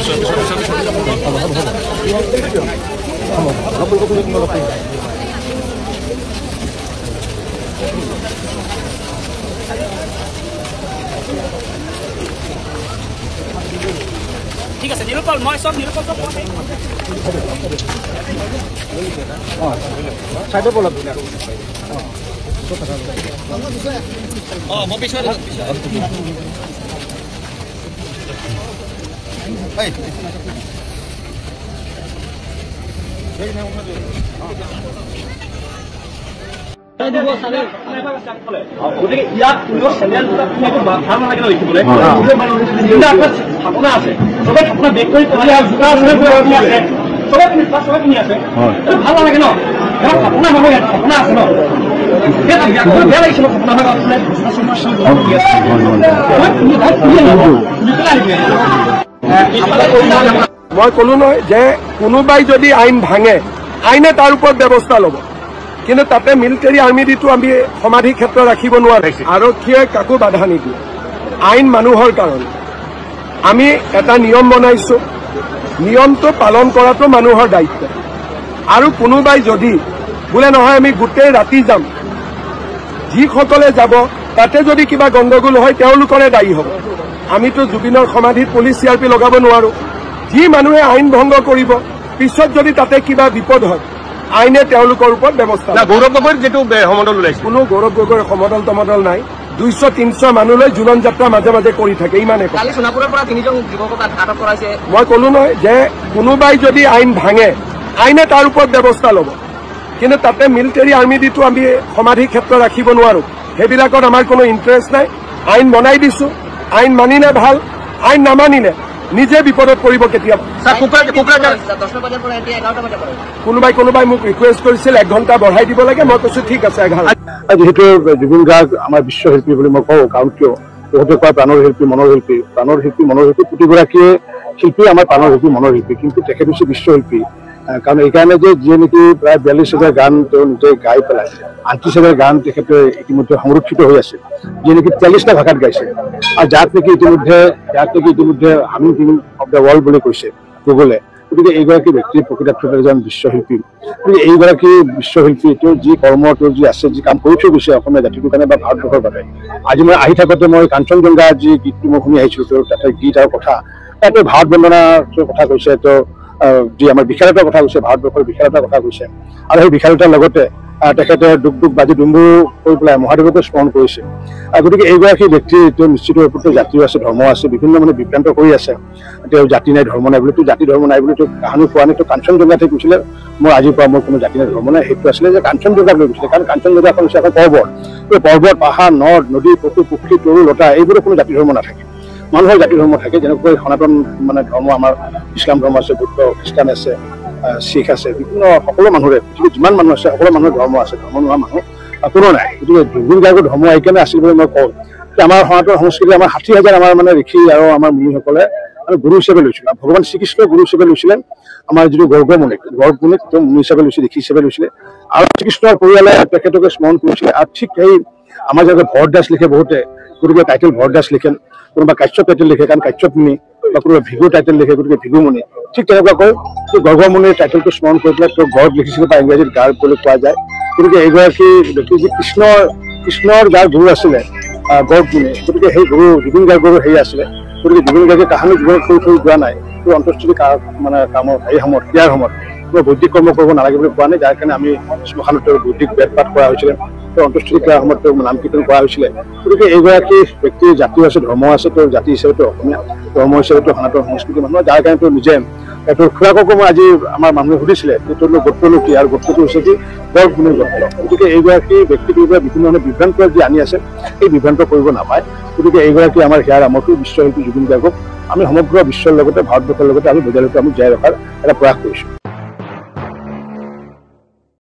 ঠিক আছে নিরূপল মই সব নিরূপল সব সাইডে বলা মই পিছনে এই গতিকে ইয়াত কোনো চেনেল ভাল নালাগে ন দেখিবলৈ স্থাপনা আছে চবে স্থাপনা বেগ কৰি পেলাই জোতা আছে চবে কিনি আছে ভাল নালাগে ন স্থাপনা হ'ব ইয়াত স্থাপনা আছে ন বেয়া লাগিছে ন স্থাপনা মই কলো নহয় যে কোনোবাই যদি আইন ভাঙে আইনে তাৰ ওপৰত ব্যৱস্থা ল'ব কিন্তু তাতে মিলিটাৰী আৰ্মি দিটো আমি সমাধি ক্ষেত্ৰ ৰাখিব নোৱাৰে আৰক্ষীয়ে কাকো বাধা নিদিয়ে আইন মানুহৰ কাৰণে আমি এটা নিয়ম বনাইছো নিয়মটো পালন কৰাটো মানুহৰ দায়িত্ব আৰু কোনোবাই যদি বোলে নহয় আমি গোটেই ৰাতি যাম যিসকলে যাব তাতে যদি কিবা গণ্ডগোল হয় তেওঁলোকৰে দায়ী হ'ব আমিতো জুবিনৰ সমাধিত পুলিচ CRP লগাব নোৱাৰো যি মানুহে আইন ভংগ কৰিব পিছত যদি তাতে কিবা বিপদ হয় আইনে তেওঁলোকৰ ওপৰত ব্যৱস্থা গৌৰৱ গগৈৰ যেটো সমদল ওলাইছে কোনো গৌৰৱ গগৈৰ সমদল তমদল নাই 200-300 মানুহলৈ জুলন যাত্ৰা মাজে মাজে কৰি থাকে ইমানে কালি সোনাপুৰৰ পৰা 3জন যুৱকক আটক কৰাইছে মই কলো নহয় যে কোনোবাই যদি আইন ভাঙে আইনে তাৰ ওপৰত ব্যৱস্থা ল'ব কিন্তু তাতে মিলিটাৰী আৰ্মি দিটো আমি সমাধি ক্ষেত্ৰ ৰাখিব নোৱাৰো সেইবিলাকত আমাৰ কোনো ইণ্টাৰেষ্ট নাই আইন বনাই দিছো আইন মানিলে ভাল আইন নামানিলে নিজে বিপদত পৰিব কেতিয়া কোনোবাই মোক ৰিকুৱেষ্ট কৰিছিল 1 ঘণ্টা বঢ়াই দিব লাগে মই কৈছো ঠিক আছে 11 যেহেতু জুবিন গাৰ্গ আমাৰ বিশ্বশিল্পী বুলি মই কওঁ কাৰণ কিয় বহুতে কয় প্ৰাণৰ শিল্পী মনৰ শিল্পী প্ৰতিগৰাকীয়ে শিল্পী আমাৰ প্ৰাণৰ শিল্পী মনৰ শিল্পী কিন্তু তেখেত হৈছে বিশ্বশিল্পী কাৰণ এইকাৰণে যে যিয়ে নেকি প্ৰায় 42,000 গান তেওঁ নিজে গাই পেলাই 38,000 গান তেখেতে ইতিমধ্যে সংৰক্ষিত হৈ আছে যিয়ে নেকি 40টা ভাষাত গাইছে আৰু যাক নেকি ইতিমধ্যে humming king of the world বুলি কৈছে গুগলে গতিকে এইগৰাকী ব্যক্তি প্ৰকৃতাৰ্থত এজন বিশ্বশিল্পী গতিকে এইগৰাকী বিশ্বশিল্পী তেওঁ যি কৰ্ম তেওঁ যি আছে যি কাম কৰি থৈ গৈছে অসমীয়া জাতিটোৰ কাৰণে বা ভাৰতবৰ্ষৰ বাবে আজি মই আহি থাকোঁতে মই কাঞ্চনজংঘা যি গীতটো মই শুনি আহিছিলোঁ তেওঁ তাতে গীত আৰু কথা তাতে ভাৰত বন্দনাৰ কথা কৈছে তেওঁ যি আমাৰ বিশালতাৰ কথা কৈছে ভাৰতবৰ্ষৰ বিশালতাৰ কথা কৈছে আৰু সেই বিশালতাৰ লগতে তেখেতে দুখ বাজি ডুম্বু কৰি পেলাই মহাদেৱকে স্মৰণ কৰিছে গতিকে এইগৰাকী ব্যক্তি তেওঁ নিশ্চিত ৰূপতে জাতিও আছে ধৰ্ম আছে বিভিন্ন মানে বিভ্ৰান্ত কৰি আছে তেওঁ জাতি নাই ধৰ্ম নাই বুলি তেওঁ জাতি ধৰ্ম নাই বুলি তেওঁ কাহানি কোৱা নাই তেওঁ কাঞ্চনজংঘাতে কৈছিলে মোৰ আজিৰ পৰা মোৰ কোনো জাতি নাই ধৰ্ম নাই সেইটো আছিলে যে কাঞ্চনজংঘাক লৈ গৈছিলে কাৰণ কাঞ্চনজংঘাখন হৈছে এখন পৰ্বত এই পৰ্বত পাহাৰ নদ নদী পশু পুখুৰী তৰু লতা এইবোৰৰ কোনো জাতি ধৰ্ম নাথাকে মানুহৰ জাতি ধৰ্ম থাকে যেনেকৈ সনাতন মানে ধৰ্ম আমাৰ ইছলাম ধৰ্ম আছে বুদ্ধ খ্ৰীষ্টান আছে শিখ আছে বিভিন্ন সকলো মানুহৰে পৃথিৱীত যিমান মানুহ আছে সকলো মানুহৰ ধৰ্ম আছে ধৰ্ম নোহোৱা মানুহ কোনো নাই গতিকে জুবিন গাৰ্গৰ ধৰ্ম এইকাৰণে আছিল বুলি মই কওঁ যে আমাৰ সনাতন সংস্কৃতি আমাৰ 60,000 আমাৰ মানে ঋষি আৰু আমাৰ মুনিসকলে আমি গুৰু হিচাপে লৈছিলোঁ ভগৱান শ্ৰীকৃষ্ণ গুৰু হিচাপে লৈছিলেন আমাৰ যিটো গৰ্গমুনিক তেওঁ মুনি হিচাপে লৈছিল ঋষি হিচাপে লৈছিলে আৰু শ্ৰীকৃষ্ণৰ পৰিয়ালে তেখেতকে স্মৰণ কৰিছিলে আৰু ঠিক সেই আমাৰ যেনেকৈ ভৰত দাস লিখে বহুতে গতিকে টাইটেল ভৰত দাস লিখে কোনোবা কাশ্যপ টাইটেল লিখে কাৰণ কাশ্যপ মুনি বা কোনোবা ভিগু টাইটেল লিখে গতিকে ভিগু মুনি ঠিক তেনেকুৱাকৈ গৰ্গমুনিৰ টাইটেলটো স্মৰণ কৰি পেলাই তেওঁ গৰ্গ লিখিছিলে বা ইংৰাজীত গাৰ্গ বুলি কোৱা যায় গতিকে এইগৰাকী ব্যক্তি যি কৃষ্ণৰ যাৰ গুৰু আছিলে গৰ্গ মুনি গতিকে সেই গুৰু জুবিন গাৰ্গৰো হেৰি আছিলে গতিকে জুবিন গাৰ্গে কাহানি জীৱনত কৰি থৈ যোৱা নাই তেওঁ অন্তঃস্থিতি মানে কামৰ হেৰি সময়ত ক্ৰিয়াৰ সময়ত কিবা বৈদিক কৰ্ম কৰিব নালাগে বুলি কোৱা নাই যাৰ কাৰণে আমি শ্মশানত বৈদিক বেদ পাঠ কৰা হৈছিলে তেওঁ অন্তঃস্থিতি ক্ৰিয়াৰ সময়ত তেওঁ নাম কীৰ্তন কৰা হৈছিলে গতিকে এইগৰাকী ব্যক্তিৰ জাতিও আছে ধৰ্ম আছে তেওঁ জাতি হিচাপে অসমীয়া ধৰ্ম হিচাপে সনাতন সংস্কৃতিৰ মানুহ যাৰ কাৰণে তেওঁ নিজে তোৰ খুৰাককো মই আজি আমাৰ মানুহে সুধিছিলে যে তোৰ গোত্ৰনো কি আৰু গোত্ৰটো হৈছে কি গৰ্গ মুনিৰ গোত্ৰ গতিকে এইগৰাকী ব্যক্তিটোৰ পৰা বিভিন্ন ধৰণৰ বিভ্ৰান্ত যি আনি আছে এই বিভ্ৰান্ত কৰিব নাপায় গতিকে এইগৰাকী আমাৰ হিয়াৰ আমৰটো বিশ্বশিল্পী জুবিন গাৰ্গক আমি সমগ্ৰ বিশ্বৰ লগতে ভাৰতবৰ্ষৰ লগতে আমি বজাই ৰখাৰ আমি জীয়াই ৰখাৰ এটা প্ৰয়াস কৰিছোঁ।